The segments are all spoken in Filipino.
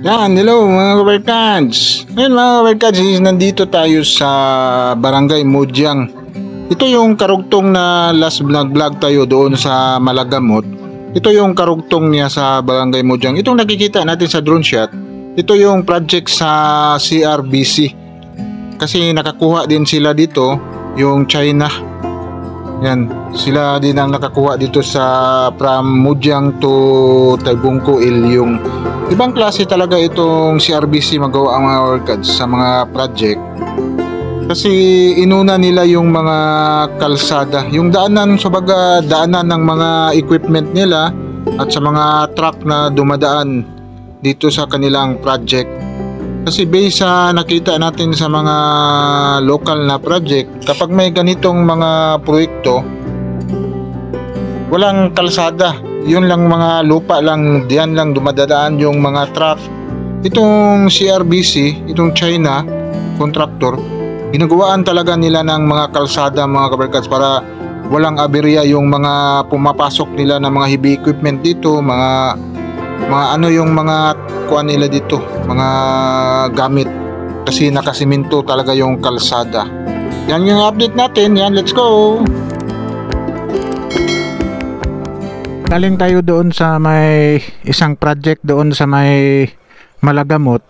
Yan, hello mga kabarkads. Ngayon mga kabarkads, nandito tayo sa Barangay Mudyang. Ito yung karugtong na last vlog tayo doon sa Malagamot. Ito yung karugtong niya sa Barangay Mudyang. Itong nakikita natin sa drone shot, ito yung project sa CRBC. Kasi nakakuha din sila dito, yung China. Yan, sila din ang nakakuha dito sa from Mudyang to Taibungko, Ilyong. Ibang klase talaga itong CRBC magawa ang mga workers sa mga project. Kasi inuna nila yung mga kalsada, yung daanan sa baga, daanan ng mga equipment nila at sa mga truck na dumadaan dito sa kanilang project. Kasi based sa nakita natin sa mga local na project, kapag may ganitong mga proyekto, walang kalsada, yun lang mga lupa lang, diyan lang dumadaan yung mga truck. Itong CRBC, itong China contractor, ginagawaan talaga nila ng mga kalsada mga kabarkads para walang aberya yung mga pumapasok nila ng mga heavy equipment dito, mga ano yung mga kuan nila dito, mga gamit, kasi nakasiminto talaga yung kalsada. Yan yung update natin, yan, let's go. Galing tayo doon sa may isang project doon sa may Malagamot.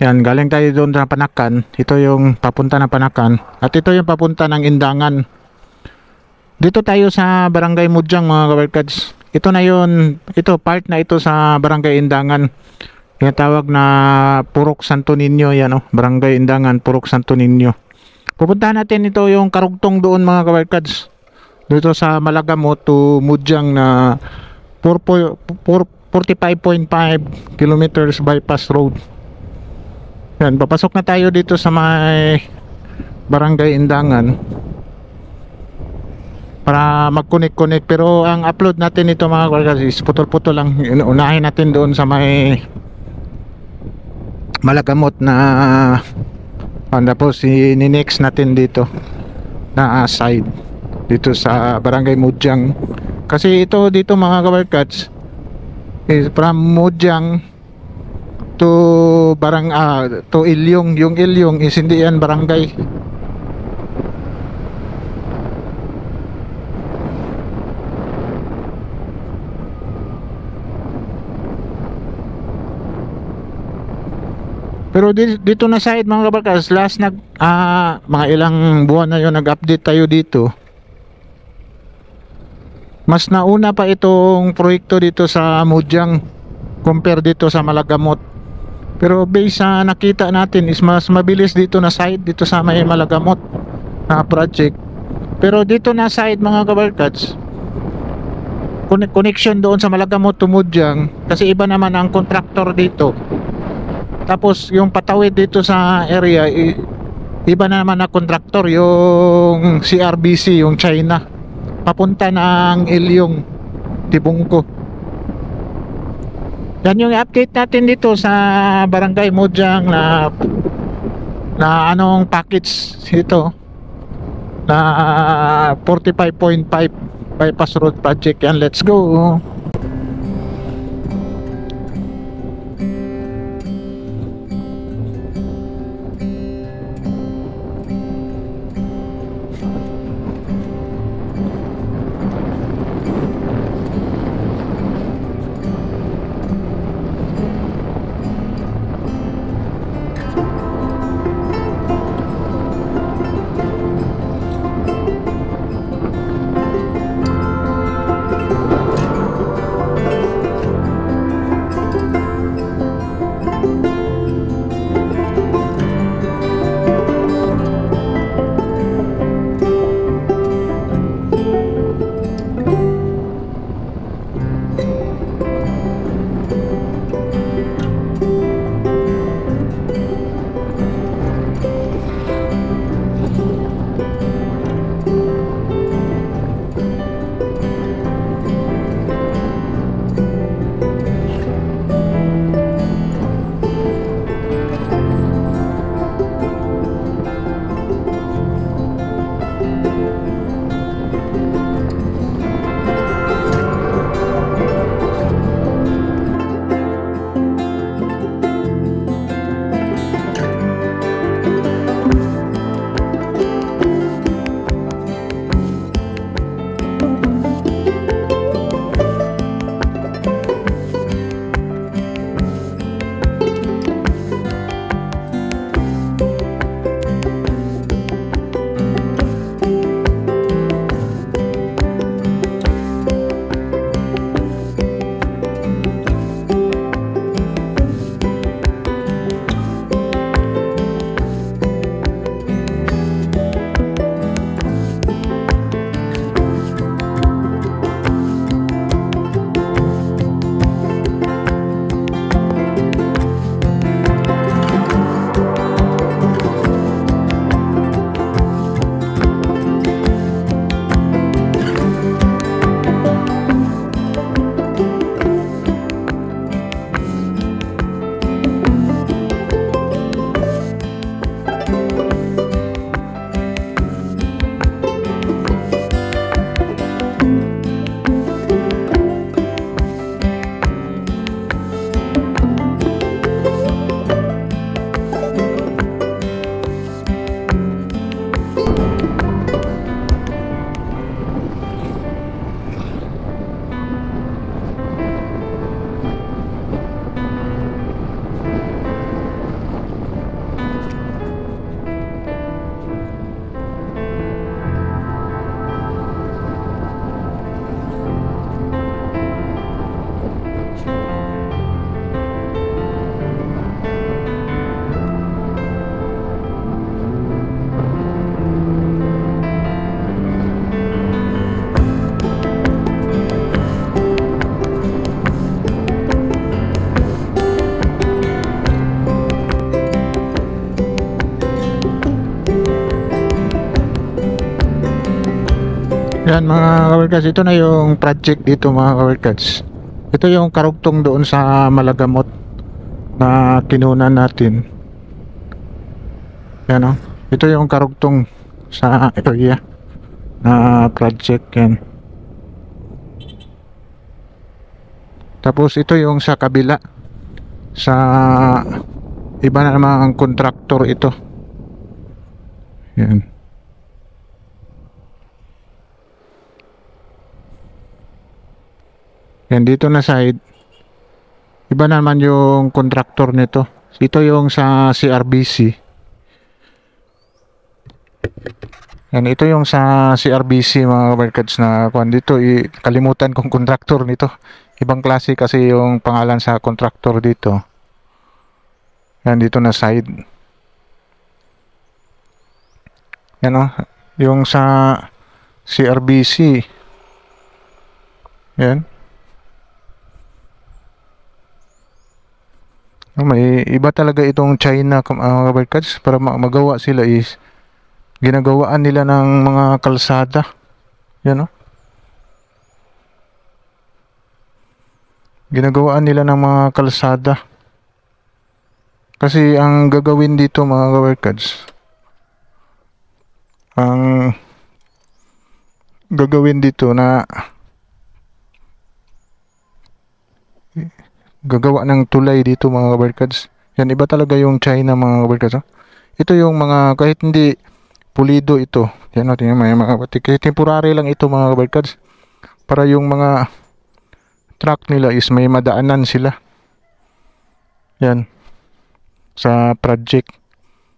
Yan, galing tayo doon sa Panakan. Ito yung papunta ng Panakan at ito yung papunta ng Indangan. Dito tayo sa Barangay Mudyang mga kabarkads. Ito na yun, ito part na ito sa Barangay Indangan. Yung tawag na Purok Santo Niño, yan Barangay Indangan, Purok Santo Niño. Pupuntahan natin ito yung karugtong doon mga kabarkads. Dito sa Malagamot to Mudyang na 45.5 kilometers bypass road. Yan, papasok na tayo dito sa may Barangay Indangan para mag-connect. Pero ang upload natin ito mga kabarkads, putol-putol lang. Unahin natin doon sa may Malagamot na tapos i-next natin dito na side dito sa Barangay Mudyang. Kasi ito dito mga kabarkads is from Mudyang to to Ilyong. Yung Ilyong is hindi yan barangay. Pero dito na side mga kabarkads, last mga ilang buwan na yun nag-update tayo dito. Mas nauna pa itong proyekto dito sa Mudyang compare dito sa Malagamot. Pero based sa nakita natin is mas mabilis dito na side, dito sa may Malagamot na project. Pero dito na side mga kabarkads, connection doon sa Malagamot to Mudyang, kasi iba naman ang contractor dito. Tapos yung patawid dito sa area, iba na naman na contractor, yung CRBC, yung China, papunta ng Ilyong, Tibungko. Yan yung update natin dito sa Barangay Mudyang na anong package ito na 45.5 bypass road project. Yan, let's go. Yan mga kawerkads, ito na yung project dito mga kawerkads. Ito yung karugtong doon sa Malagamot na kinunan natin. Yan o. Ito yung karugtong sa area na project yan. Tapos ito yung sa kabila. Sa iba na naman ang kontraktor ito. Yan. Yan dito na side. Iba naman yung kontraktor nito. Ito yung sa CRBC. Yan, ito yung sa CRBC mga kabarkads na kuan dito. Kalimutan kong kontraktor nito. Ibang klase kasi yung pangalan sa kontraktor dito. Yan, dito na side. Yan o. Yung sa CRBC. Yan. May iba talaga itong China mga kabarkads. Para magawa sila is ginagawaan nila ng mga kalsada. Yan o. Ginagawaan nila ng mga kalsada. Kasi ang gagawin dito mga kabarkads, ang gagawin dito na gagawa ng tulay dito mga kabarkads. Yan, iba talaga yung China mga kabarkads. Ito yung mga kahit hindi pulido ito. Yan o, tingnan mga batik. Temporary lang ito mga kabarkads. Para yung mga truck nila is may madaanan sila. Yan. Sa project.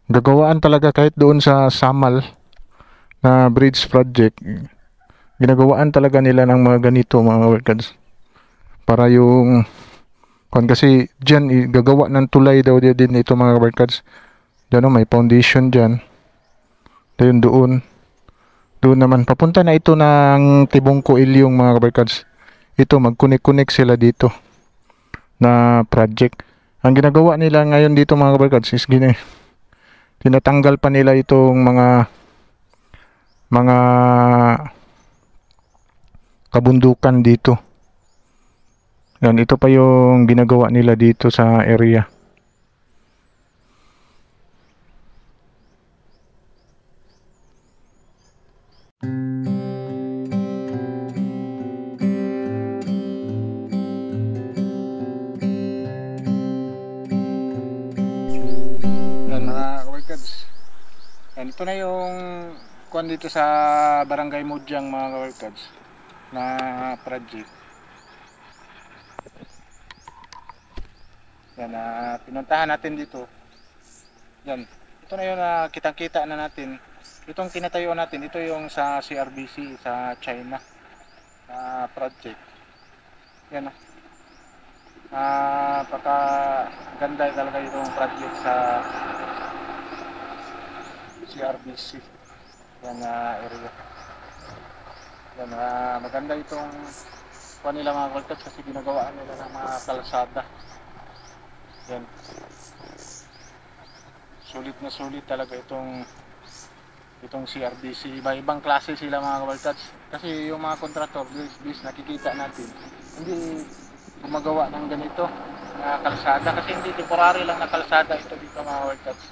Gagawaan talaga kahit doon sa Samal na bridge project. Ginagawaan talaga nila ng mga ganito mga kabarkads. Para yung kasi dyan gagawa ng tulay daw din ito mga kabarkads. Dyan o, may foundation dyan. Doon naman papunta na ito ng Tibungko Ilyong mga kabarkads. Ito mag-connect sila dito na project. Ang ginagawa nila ngayon dito mga kabarkads is tinatanggal pa nila itong mga kabundukan dito. Yan, ito pa yung ginagawa nila dito sa area. Yan mga kabarkads. Yan, ito na yung kuan dito sa Barangay Mudyang mga kabarkads na project. Yan, pinuntahan natin dito. Yan, ito na yung kitang-kita na natin. Itong tinatayo natin, ito yung sa CRBC sa China project. Yan o. Ganda talaga itong project sa CRBC. Yan area. Yan, maganda itong kuha nila mga kultas kasi ginagawaan nila ng mga kalsada. Yan. Sulit na sulit talaga itong CRBC. Iba-ibang klase sila mga kabarkads. Kasi yung mga kontraktor, bis nakikita natin, hindi gumagawa ng ganito na kalsada. Kasi hindi temporary lang na kalsada ito dito mga kabarkads.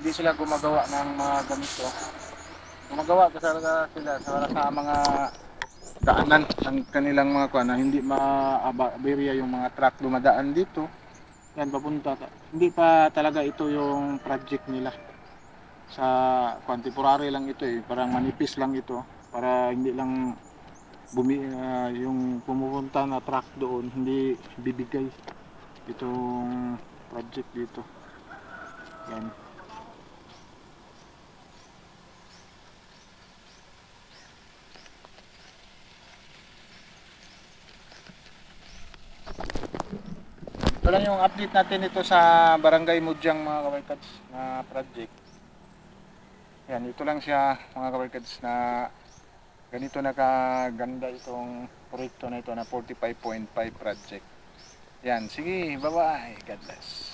Hindi sila gumagawa ng mga ganito. Gumagawa talaga sila sa mga daanan ng kanilang mga kuha na hindi maaberya yung mga truck dumadaan dito. Yan, papunta. Hindi pa talaga ito yung project nila. Sa temporary lang ito parang manipis lang ito para hindi lang yung pumupunta na truck doon hindi bibigay itong project dito. Yan. Ito lang yung update natin ito sa Barangay Mudyang mga kabarkads na project. Yan, ito lang siya mga kabarkads na ganito na kaganda itong proyekto na ito na 45.5 project. Yan, sige, bye bye, God bless.